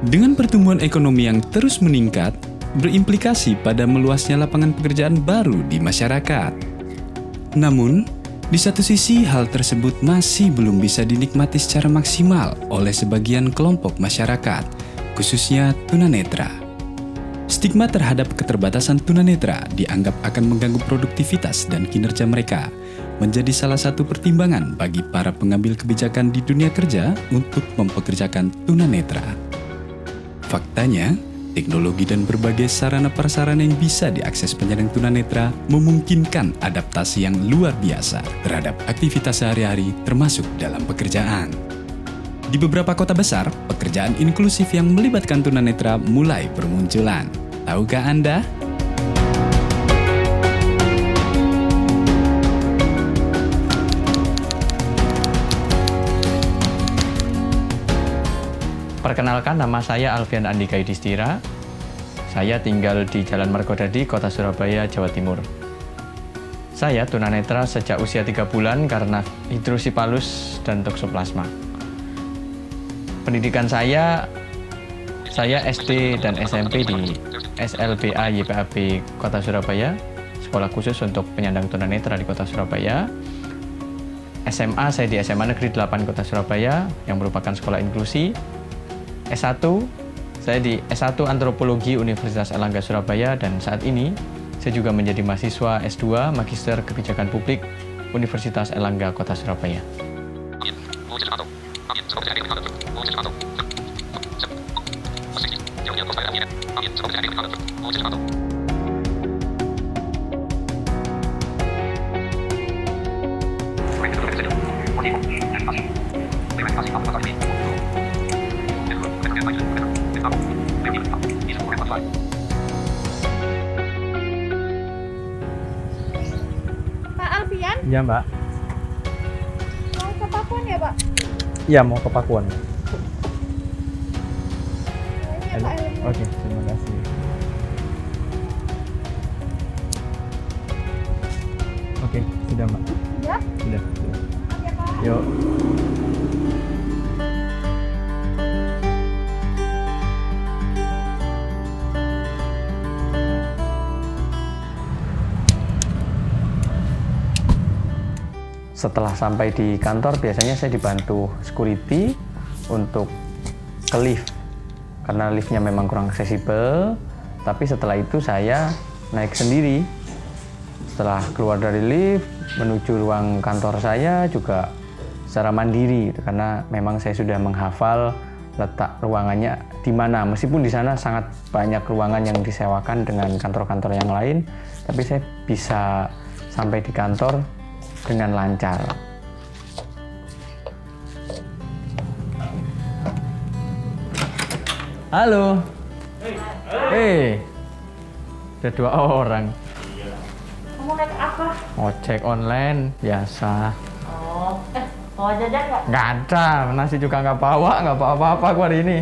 Dengan pertumbuhan ekonomi yang terus meningkat, berimplikasi pada meluasnya lapangan pekerjaan baru di masyarakat. Namun, di satu sisi hal tersebut masih belum bisa dinikmati secara maksimal oleh sebagian kelompok masyarakat, khususnya tunanetra. Stigma terhadap keterbatasan tunanetra dianggap akan mengganggu produktivitas dan kinerja mereka, menjadi salah satu pertimbangan bagi para pengambil kebijakan di dunia kerja untuk mempekerjakan tunanetra. Faktanya, teknologi dan berbagai sarana prasarana yang bisa diakses penyandang tunanetra memungkinkan adaptasi yang luar biasa terhadap aktivitas sehari-hari termasuk dalam pekerjaan. Di beberapa kota besar, pekerjaan inklusif yang melibatkan tunanetra mulai bermunculan. Tahukah Anda? Perkenalkan, nama saya Alfian Andika Yudhistira. Saya tinggal di Jalan Margodadi, Kota Surabaya, Jawa Timur. Saya tunanetra sejak usia 3 bulan karena hidrosipalus dan toksoplasma. Pendidikan saya SD dan SMP di SLBA YPAB Kota Surabaya, sekolah khusus untuk penyandang tunanetra di Kota Surabaya. SMA saya di SMA Negeri 8 Kota Surabaya yang merupakan sekolah inklusi. S1, saya di S1 Antropologi Universitas Airlangga Surabaya, dan saat ini saya juga menjadi mahasiswa S2 Magister Kebijakan Publik Universitas Airlangga Kota Surabaya. Pak Alfian? Iya, Mbak. Mau ke Pakuan ya, Pak? Iya, mau ke Pakuan. Ini ya, Pak Elmi. Oke, terima kasih. Oke, sudah, Mbak. Sudah? Sudah. Maaf ya, Pak. Yuk. Setelah sampai di kantor, biasanya saya dibantu security untuk ke lift. Karena liftnya memang kurang aksesibel, tapi setelah itu saya naik sendiri. Setelah keluar dari lift, menuju ruang kantor saya juga secara mandiri, karena memang saya sudah menghafal letak ruangannya di mana. Meskipun di sana sangat banyak ruangan yang disewakan dengan kantor-kantor yang lain, tapi saya bisa sampai di kantor dengan lancar. Halo. Hei. Ada 2 orang. Kamu naik apa? Ojek online biasa. Oh, bawa jajan nggak? Nggak ada, nasi juga nggak bawa, nggak bawa apa-apa aku hari ini.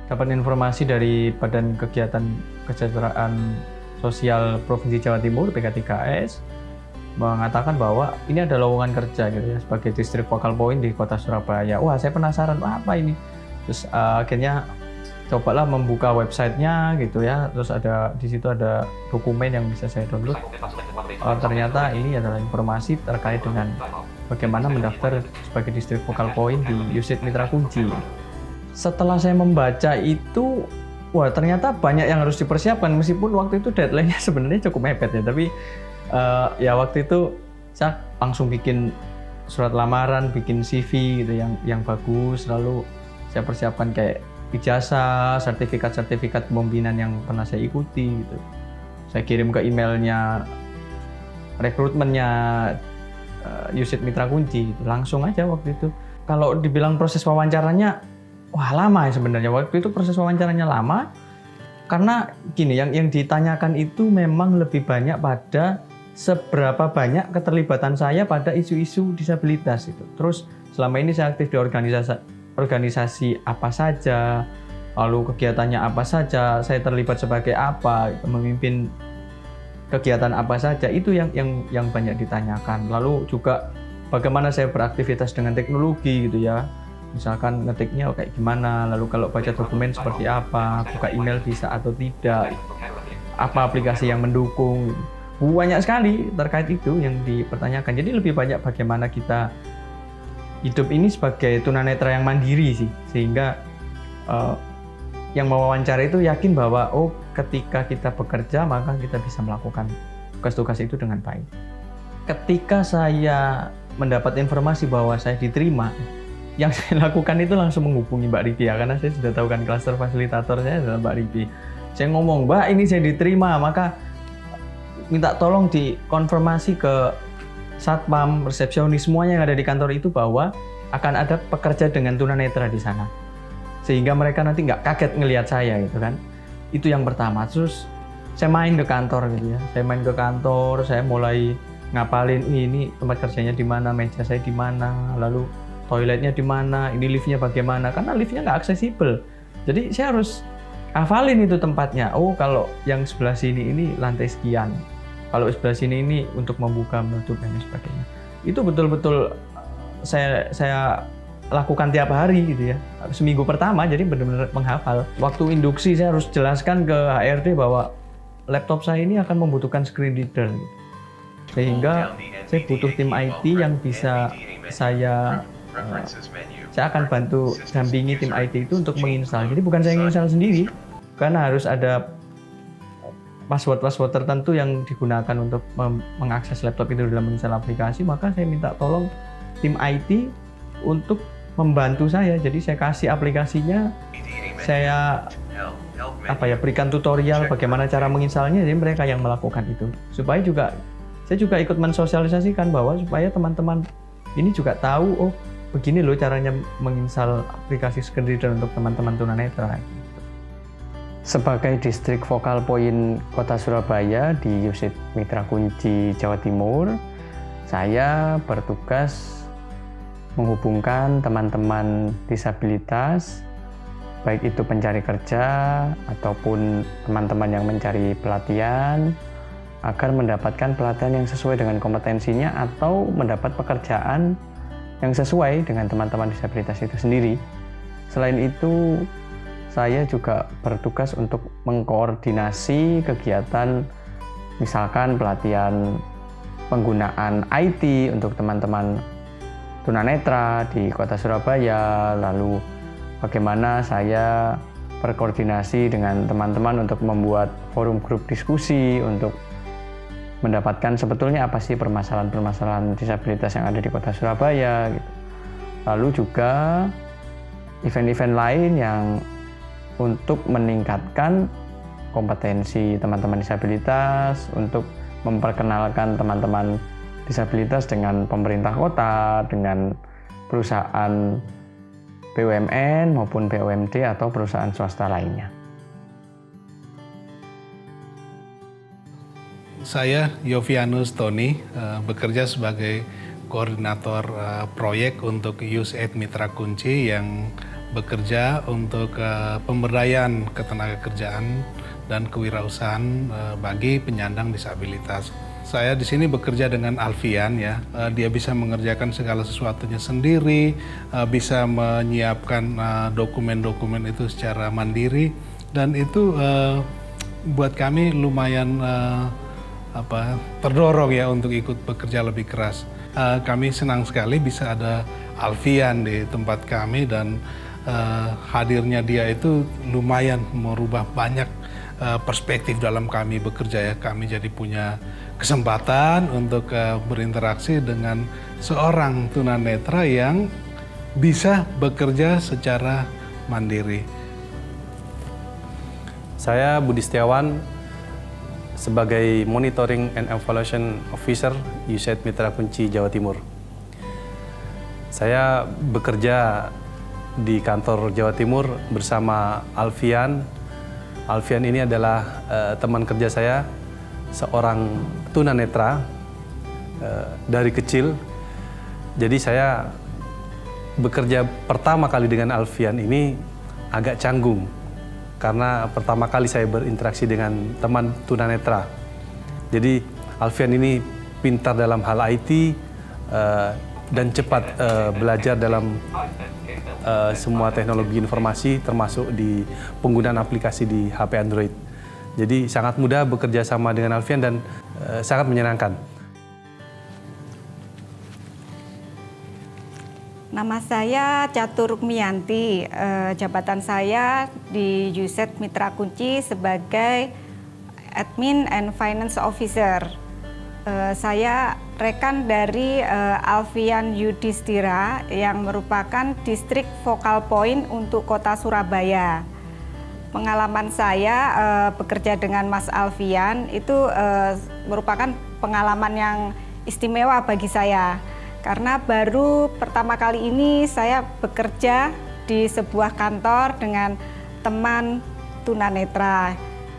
Dapat informasi dari Badan Kegiatan Kesejahteraan Sosial Provinsi Jawa Timur (PK3S) mengatakan bahwa ini ada lowongan kerja gitu ya sebagai distrik focal point di Kota Surabaya. Wah, saya penasaran apa ini. Terus akhirnya cobalah membuka websitenya gitu ya. Terus di situ ada dokumen yang bisa saya download. Ternyata ini adalah informasi terkait dengan bagaimana mendaftar sebagai distrik focal point di USID Mitra Kunci. Setelah saya membaca itu, wah ternyata banyak yang harus dipersiapkan, meskipun waktu itu deadline-nya sebenarnya cukup mepet ya, tapi ya waktu itu saya langsung bikin surat lamaran, bikin CV gitu yang bagus, lalu saya persiapkan kayak ijazah, sertifikat kepemimpinan yang pernah saya ikuti gitu. Saya kirim ke emailnya rekrutmennya USID Mitra Kunci, langsung aja waktu itu. Kalau dibilang proses wawancaranya, wah lama ya sebenarnya. Waktu itu proses wawancaranya lama karena gini, yang ditanyakan itu memang lebih banyak pada seberapa banyak keterlibatan saya pada isu-isu disabilitas itu. Terus selama ini saya aktif di organisasi apa saja, lalu kegiatannya apa saja, saya terlibat sebagai apa, memimpin kegiatan apa saja, itu yang banyak ditanyakan. Lalu juga bagaimana saya beraktivitas dengan teknologi gitu ya, misalkan ngetiknya kayak gimana, lalu kalau baca dokumen seperti apa, buka email bisa atau tidak, apa aplikasi yang mendukung. Banyak sekali terkait itu yang dipertanyakan. Jadi lebih banyak bagaimana kita hidup ini sebagai tunanetra yang mandiri sih, sehingga yang mewawancara itu yakin bahwa ketika kita bekerja maka kita bisa melakukan tugas-tugas itu dengan baik. Ketika saya mendapat informasi bahwa saya diterima, yang saya lakukan itu langsung menghubungi Mbak Ripi ya, karena saya sudah tahu kan klaster fasilitator saya adalah Mbak Ripi. Saya ngomong, Mbak ini saya diterima, maka minta tolong dikonfirmasi ke satpam, resepsionis, semuanya yang ada di kantor itu bahwa akan ada pekerja dengan tunanetra di sana. Sehingga mereka nanti nggak kaget ngelihat saya gitu kan. Itu yang pertama. Terus saya main ke kantor gitu ya. Saya main ke kantor, saya mulai ngapalin ini tempat kerjanya di mana, meja saya di mana, lalu toiletnya di mana, ini liftnya bagaimana, karena liftnya nggak aksesibel. Jadi saya harus hafalin itu tempatnya. Kalau yang sebelah sini ini lantai sekian. Kalau sebelah sini ini untuk membuka, menutup dan sebagainya. Itu betul-betul saya lakukan tiap hari gitu ya. Seminggu pertama jadi benar-benar menghafal. Waktu induksi saya harus jelaskan ke HRD bahwa laptop saya ini akan membutuhkan screen reader. Sehingga saya butuh tim IT yang bisa saya akan bantu dampingi tim IT itu untuk menginstal. Jadi bukan saya menginstal sendiri, karena harus ada password tertentu yang digunakan untuk mengakses laptop itu dalam menginstal aplikasi. Maka saya minta tolong tim IT untuk membantu saya. Jadi saya kasih aplikasinya, saya berikan tutorial bagaimana cara menginstalnya, jadi mereka yang melakukan itu. Supaya saya juga ikut mensosialisasikan bahwa supaya teman-teman ini juga tahu, begini loh caranya menginstal aplikasi screen reader untuk teman-teman tunanetra. Sebagai distrik focal point Kota Surabaya di USID Mitra Kunci Jawa Timur, saya bertugas menghubungkan teman-teman disabilitas, baik itu pencari kerja ataupun teman-teman yang mencari pelatihan, agar mendapatkan pelatihan yang sesuai dengan kompetensinya atau mendapat pekerjaan yang sesuai dengan teman-teman disabilitas itu sendiri. Selain itu, saya juga bertugas untuk mengkoordinasi kegiatan, misalkan pelatihan penggunaan IT untuk teman-teman tunanetra di Kota Surabaya, lalu bagaimana saya berkoordinasi dengan teman-teman untuk membuat forum grup diskusi untuk mendapatkan sebetulnya apa sih permasalahan-permasalahan disabilitas yang ada di Kota Surabaya gitu. Lalu juga event-event lain yang untuk meningkatkan kompetensi teman-teman disabilitas, untuk memperkenalkan teman-teman disabilitas dengan pemerintah kota, dengan perusahaan BUMN maupun BUMD atau perusahaan swasta lainnya. Saya Yovianus Tony, bekerja sebagai koordinator proyek untuk USAID Mitra Kunci yang bekerja untuk pemberdayaan ketenagakerjaan dan kewirausahaan bagi penyandang disabilitas. Saya di sini bekerja dengan Alfian ya, dia bisa mengerjakan segala sesuatunya sendiri, bisa menyiapkan dokumen-dokumen itu secara mandiri, dan itu buat kami lumayan terdorong ya untuk ikut bekerja lebih keras. Kami senang sekali bisa ada Alfian di tempat kami, dan hadirnya dia itu lumayan merubah banyak perspektif dalam kami bekerja ya. Kami jadi punya kesempatan untuk berinteraksi dengan seorang tunanetra yang bisa bekerja secara mandiri. Saya Budi Setiawan sebagai Monitoring and Evaluation Officer USAID Mitra Kunci Jawa Timur. Saya bekerja di kantor Jawa Timur bersama Alfian. Alfian ini adalah teman kerja saya, seorang tunanetra dari kecil. Jadi saya bekerja pertama kali dengan Alfian ini agak canggung karena pertama kali saya berinteraksi dengan teman tunanetra. Jadi Alfian ini pintar dalam hal IT dan cepat belajar dalam semua teknologi informasi termasuk di penggunaan aplikasi di HP Android. Jadi sangat mudah bekerja sama dengan Alfian dan sangat menyenangkan. Nama saya Catur Rukmiyanti, jabatan saya di USET Mitra Kunci sebagai Admin and Finance Officer. Saya rekan dari Alfian Yudhistira yang merupakan distrik focal point untuk kota Surabaya. Pengalaman saya bekerja dengan Mas Alfian itu merupakan pengalaman yang istimewa bagi saya. Karena baru pertama kali ini saya bekerja di sebuah kantor dengan teman tunanetra.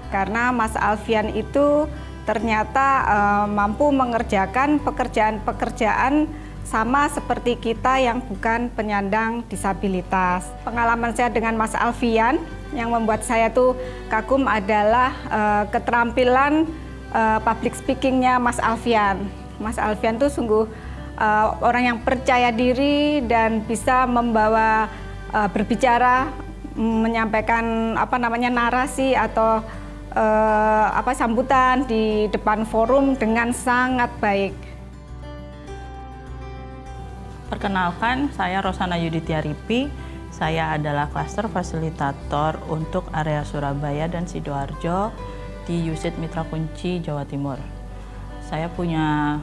Karena Mas Alfian itu ternyata mampu mengerjakan pekerjaan-pekerjaan sama seperti kita yang bukan penyandang disabilitas. Pengalaman saya dengan Mas Alfian yang membuat saya tuh kagum adalah keterampilan public speakingnya Mas Alfian. Mas Alfian tuh sungguh orang yang percaya diri dan bisa membawa berbicara, menyampaikan narasi atau sambutan di depan forum dengan sangat baik. Perkenalkan, saya Rosana Yuditya Ripi. Saya adalah klaster fasilitator untuk area Surabaya dan Sidoarjo di USET Mitra Kunci Jawa Timur. Saya punya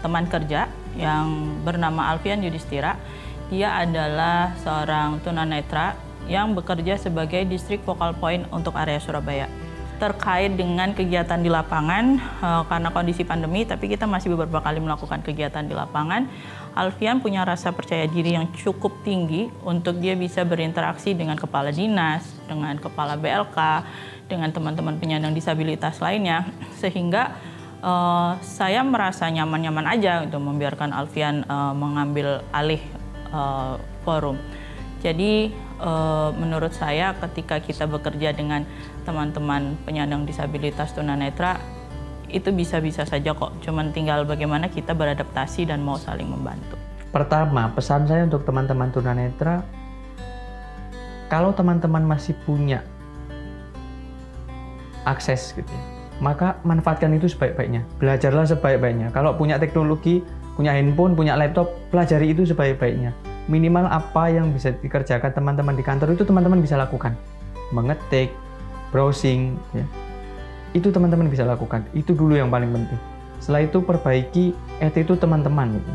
teman kerja yang bernama Alfian Yudhistira. Dia adalah seorang tunanetra yang bekerja sebagai distrik focal point untuk area Surabaya. Terkait dengan kegiatan di lapangan, karena kondisi pandemi, tapi kita masih beberapa kali melakukan kegiatan di lapangan, Alfian punya rasa percaya diri yang cukup tinggi untuk dia bisa berinteraksi dengan kepala dinas, dengan kepala BLK, dengan teman-teman penyandang disabilitas lainnya, sehingga saya merasa nyaman-nyaman aja untuk membiarkan Alfian mengambil alih forum. Jadi menurut saya ketika kita bekerja dengan teman-teman penyandang disabilitas tunanetra itu bisa-bisa saja kok. Cuman tinggal bagaimana kita beradaptasi dan mau saling membantu. Pertama, pesan saya untuk teman-teman tunanetra, kalau teman-teman masih punya akses gitu ya, maka manfaatkan itu sebaik-baiknya. Belajarlah sebaik-baiknya. Kalau punya teknologi, punya handphone, punya laptop, pelajari itu sebaik-baiknya. Minimal apa yang bisa dikerjakan teman-teman di kantor itu teman-teman bisa lakukan. Mengetik, browsing, ya. Itu teman-teman bisa lakukan. Itu dulu yang paling penting. Setelah itu perbaiki attitude teman-teman gitu.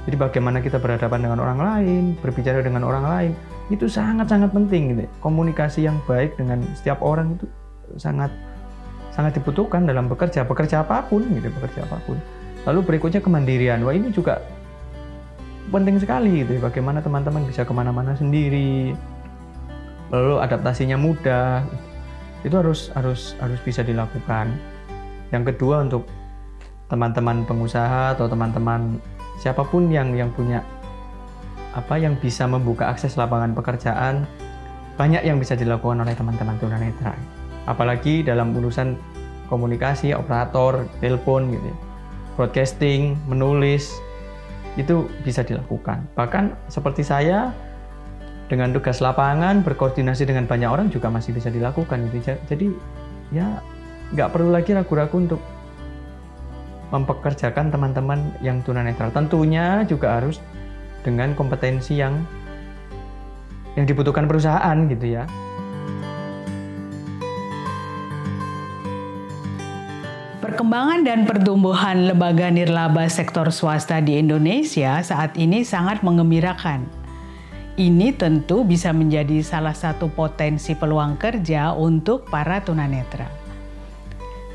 Jadi bagaimana kita berhadapan dengan orang lain, berbicara dengan orang lain, itu sangat-sangat penting gitu. Komunikasi yang baik dengan setiap orang itu sangat dibutuhkan dalam bekerja apapun gitu, bekerja apapun. Lalu berikutnya kemandirian. Wah, ini juga penting sekali gitu ya, bagaimana teman-teman bisa kemana-mana sendiri, lalu adaptasinya mudah, itu harus bisa dilakukan. Yang kedua, untuk teman-teman pengusaha atau teman-teman siapapun yang punya yang bisa membuka akses lapangan pekerjaan, banyak yang bisa dilakukan oleh teman-teman tunanetra. Apalagi dalam urusan komunikasi, operator, telepon gitu ya, broadcasting, menulis, itu bisa dilakukan. Bahkan seperti saya dengan tugas lapangan berkoordinasi dengan banyak orang juga masih bisa dilakukan gitu. Jadi ya nggak perlu lagi ragu-ragu untuk mempekerjakan teman-teman yang tunanetra. Tentunya juga harus dengan kompetensi yang dibutuhkan perusahaan gitu ya. Perkembangan dan pertumbuhan lembaga nirlaba sektor swasta di Indonesia saat ini sangat menggembirakan. Ini tentu bisa menjadi salah satu potensi peluang kerja untuk para tunanetra.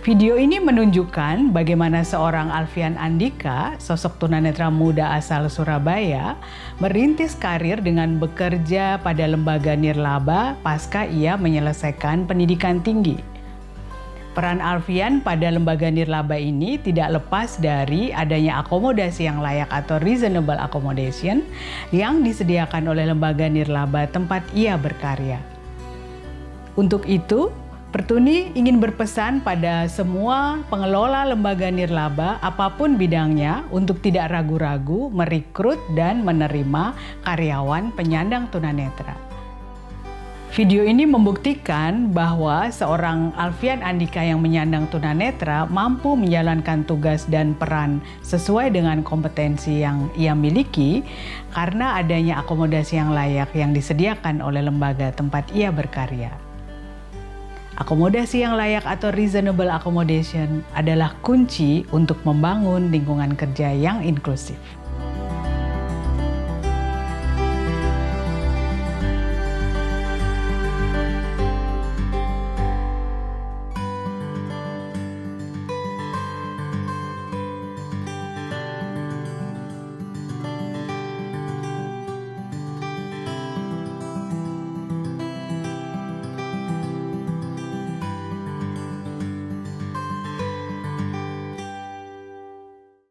Video ini menunjukkan bagaimana seorang Alfian Andika, sosok tunanetra muda asal Surabaya, merintis karir dengan bekerja pada lembaga nirlaba pasca ia menyelesaikan pendidikan tinggi. Peran Alfian pada lembaga nirlaba ini tidak lepas dari adanya akomodasi yang layak atau reasonable accommodation yang disediakan oleh lembaga nirlaba tempat ia berkarya. Untuk itu, Pertuni ingin berpesan pada semua pengelola lembaga nirlaba apapun bidangnya untuk tidak ragu-ragu merekrut dan menerima karyawan penyandang tunanetra. Video ini membuktikan bahwa seorang Alfian Andika yang menyandang tunanetra mampu menjalankan tugas dan peran sesuai dengan kompetensi yang ia miliki karena adanya akomodasi yang layak yang disediakan oleh lembaga tempat ia berkarya. Akomodasi yang layak atau reasonable accommodation adalah kunci untuk membangun lingkungan kerja yang inklusif.